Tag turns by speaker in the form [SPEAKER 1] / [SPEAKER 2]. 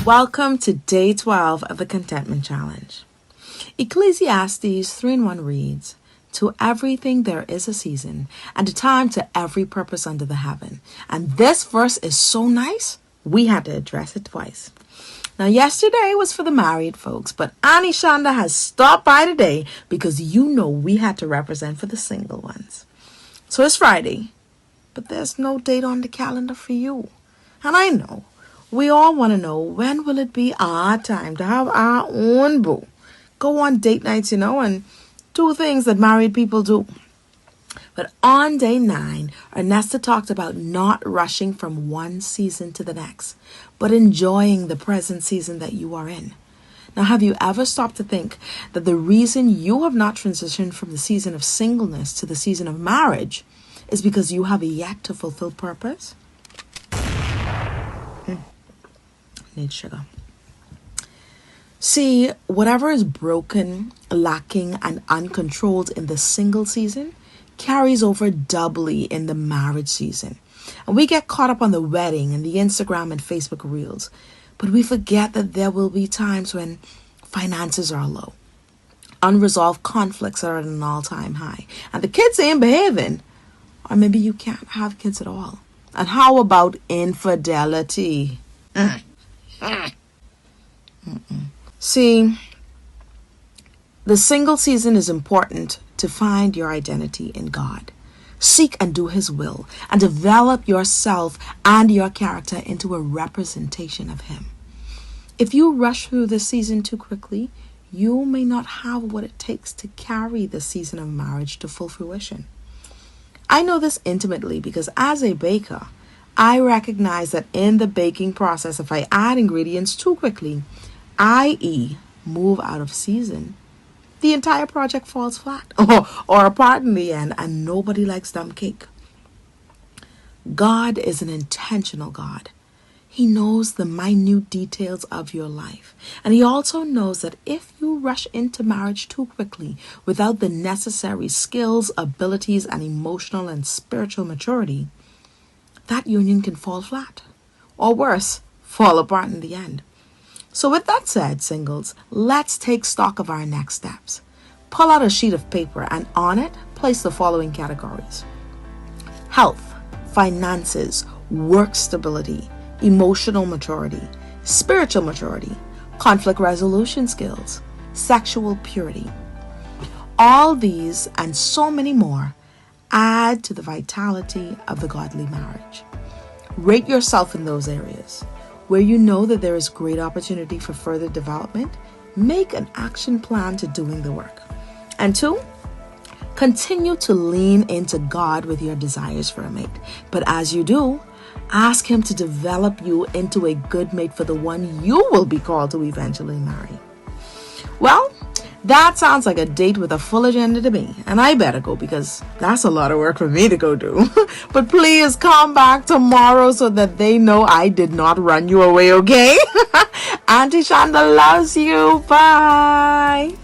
[SPEAKER 1] Welcome to day 12 of the Contentment Challenge. Ecclesiastes 3:1 reads, "To everything there is a season, and a time to every purpose under the heaven." And this verse is so nice, we had to address it twice. Now, yesterday was for the married folks, but Annie Shonda has stopped by today because we had to represent for the single ones. So it's Friday, but there's no date on the calendar for you. And I know, we all want to know, when will it be our time to have our own boo? Go on date nights, and do things that married people do. But on day 9, Ernesta talked about not rushing from one season to the next, but enjoying the present season that you are in. Now, have you ever stopped to think that the reason you have not transitioned from the season of singleness to the season of marriage is because you have yet to fulfill purpose? Need sugar. See, whatever is broken, lacking, and uncontrolled in the single season carries over doubly in the marriage season. And we get caught up on the wedding and the Instagram and Facebook reels, but we forget that there will be times when finances are low, unresolved conflicts are at an all-time high, and the kids ain't behaving, or maybe you can't have kids at all. And how about infidelity? See, the single season is important to find your identity in God. Seek and do His will, and develop yourself and your character into a representation of Him. If you rush through this season too quickly, you may not have what it takes to carry the season of marriage to full fruition. I know this intimately because as a baker, I recognize that in the baking process, if I add ingredients too quickly, i.e. move out of season, the entire project falls flat or apart in the end, and nobody likes dumb cake. God is an intentional God. He knows the minute details of your life. And He also knows that if you rush into marriage too quickly without the necessary skills, abilities, and emotional and spiritual maturity, that union can fall flat, or worse, fall apart in the end. So with that said, singles, let's take stock of our next steps. Pull out a sheet of paper and on it, place the following categories: health, finances, work stability, emotional maturity, spiritual maturity, conflict resolution skills, sexual purity. All these and so many more add to the vitality of the godly marriage. Rate yourself in those areas. Where you know that there is great opportunity for further development, make an action plan to doing the work. And 2, continue to lean into God with your desires for a mate. But as you do, ask Him to develop you into a good mate for the one you will be called to eventually marry. Well, that sounds like a date with a full agenda to me, and I better go because that's a lot of work for me to go do. But please come back tomorrow so that they know I did not run you away, okay? Auntie Shonda loves you. Bye.